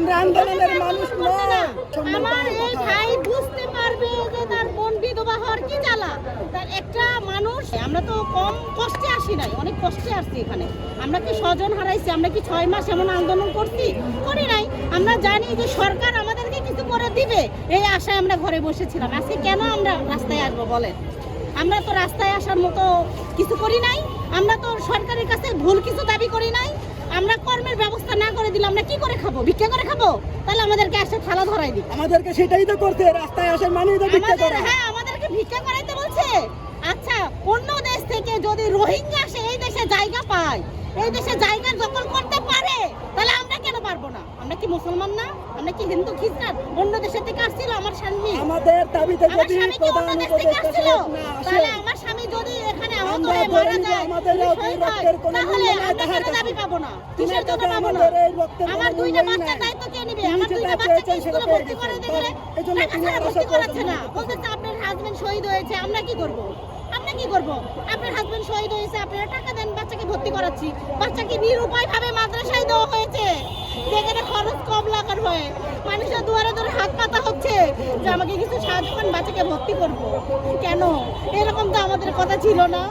আমরা আন্দোলনের মানুষ নয়। আমার এই ভাই বুঝতে পারবে যে তার বোন বিধবা হওয়ার কি জ্বালা। তার একটা মানুষ, আমরা তো কম কষ্টে আসি নাই, অনেক কষ্টে আসছি এখানে। আমরা কি স্বজন হারাইছি? আমরা কি 6 মাস এমন আন্দোলন করছি? করি নাই। আমরা জানি যে সরকার আমাদেরকে কিছু করে দিবে, এই আশায় আমরা ঘরে বসেছিলাম। আজকে কেন আমরা রাস্তায় আসবো বলেন? আমরা তো রাস্তায় আসার মতো কিছু করি নাই। আমরা তো সরকারের কাছে ভুল কিছু দাবি করি নাই। আমরা কর্মের ব্যবস্থা না করে দিলে আমরা কি করে খাবো? ভিক্ষা করে খাবো? তাহলে আমাদেরকে এসে থালা ধরাই দিই। আমাদেরকে সেটাই তো করতে, রাস্তায় আসার মানুষ তো ভিক্ষা করে। হ্যাঁ, আমাদেরকে ভিক্ষা করাইতে বলছে। আচ্ছা, অন্য দেশ থেকে যদি রোহিঙ্গা আসে এই দেশে জায়গা পায়, এই দেশে জায়গা দখল করতে পারে, তাহলে আমরা কেন পারবো না? আমরা কি মুসলমান না? আমরা কি হিন্দু খ্রিস্টান? অন্য দেশ থেকে আসছিল আমার স্বামী, আমাদের দাবিতে আমার যদি স্বামী কি অন্য প্রধান দেশ থেকে উপদেষ্টা আসছিল? সাহেব না আসে, তাহলে আমার স্বামী যদি এখানে আহত আমরা হয়ে মারা বলি যে যায়, আমাদের শহীদ হয়, রক্তের কোনো তাহলে মূল্য নাই আমরা তাহার কেন কাছে। দাবি পাবো না? তোমার কিসের জন্য কাছে পাবো না? আমাদের এই রক্তের আমার কোনো 2টা মূল্যই বাচ্চার নাই। দায়িত্ব কে নেবে? তুমি আমার যেটা 2টা বাচ্চাকে চেয়েছেন সেটা স্কুলে পেয়ে ভর্তি করে গেছেন। দিলে এই জন্য টাকা তুমি ছাড়া আর ভর্তি আশা করাচ্ছে করবেন না। না। বলতেছে আপনার হাজবেন্ড শহীদ হয়েছে, আমরা কি করব? আমরা কি করব? আপনার হাজবেন্ড শহীদ হয়েছে, আপনারা টাকা দেন, বাচ্চাকে ভর্তি করাচ্ছি। বাচ্চাকে নিরুপায় ভাবে মাদ্রাসায় দেওয়া হয়েছে, যেখানে খরচ কম লাগার হয়। মানুষের দুয়ারে দুয়ারে হাত পাতা হচ্ছে যে আমাকে কিছু সাহায্য করেন, বাচ্চাকে ভর্তি করব। কেন? এরকম তো আমাদের কথা ছিল না।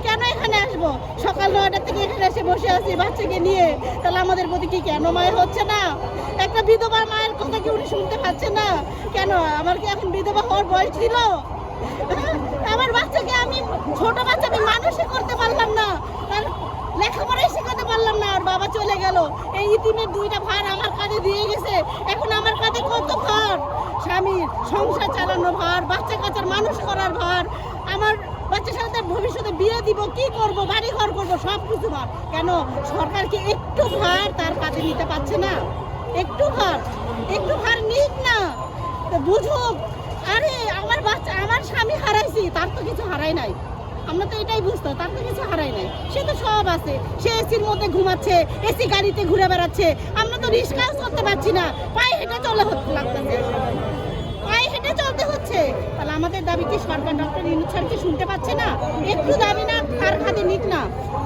কেন এখানে আসবো? সকাল 9টা থেকে এখানে এসে বসে আছি বাচ্চাকে নিয়ে। তাহলে আমাদের প্রতি কি কেন মায়া হচ্ছে না? একটা বিধবা মায়ের কথা কি উনি শুনতে পাচ্ছেন না? কেন? আমার কি এখন বিধবা হওয়ার বয়স ছিল? আমার বাচ্চাকে, আমি ছোট বাচ্চা, আমি মানুষই করতে পারলাম না, তার লেখাপড়াই শেখাতে পারলাম না। আর বাবা চলে গেল, এই ইতিমের 2টা ভার আমার কাঁধে দিয়ে গেছে। এখন আমার কাঁধে কত ভার? স্বামীর সংসার চালানো ভার, বাচ্চা কাচ্চার মানুষ করার ভার, আমার বাচ্চার সাথে ভবিষ্যতে বিয়ে দিব, কি করব, বাড়ি ঘর করবো, সব কিছু ভার। কেন সরকার কি একটু ভার তার কাঁধে নিতে পারছে না? একটু ভার নিক না, তো বুঝুক। আরে আমার বাচ্চা, আমার স্বামী হারাইছি, তার তো কিছু হারাই নাই। আমরা তো এটাই বুঝতো, তার তো কিছু হারাই নাই। সে তো সব আছে, সে এসির মধ্যে ঘুমাচ্ছে, এসি গাড়িতে ঘুরে বেড়াচ্ছে। আমরা তো রিস্কাও করতে পারছি না, পায়ে হেঁটে চলে লাগতেছে, পায়ে হেঁটে চলতে হচ্ছে। তাহলে আমাদের দাবি কি সরকার ডক্টর ইউনূস স্যার কি শুনতে পাচ্ছে না? একটু দাবি না তার খাতে নিক না।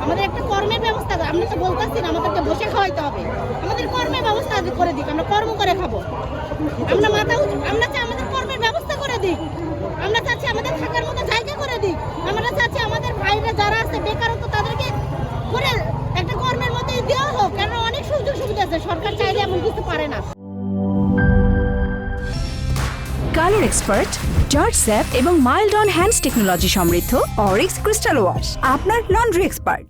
আমাদের একটা কর্মের ব্যবস্থা, আমরা তো বলতেছি না আমাদেরকে বসে খাওয়াইতে হবে, আমাদের কর্মের ব্যবস্থা করে দিক, আমরা কর্ম করে খাবো। আমরা আমরা চাই আমাদের কর্মের ব্যবস্থা করে দিক। আমরা চাচ্ছি আমাদের থাকার মতো জায়গা করে দিক। আমরা চাচ্ছি আমাদের ভাইরা যারা আছে বেকারত্ব, তাদেরকে করে একটা কর্মের মধ্যে দেওয়া হোক। কারণ অনেক সুযোগ সুবিধা আছে, সরকার চাইলে এমন কিছু পারে না। কালার এক্সপার্ট, জর্জ স্যাপ এবং মাইল্ড অন হ্যান্ডস টেকনোলজি সমৃদ্ধ অরিক্স ক্রিস্টাল ওয়াশ আপনার লন্ড্রি এক্সপার্ট।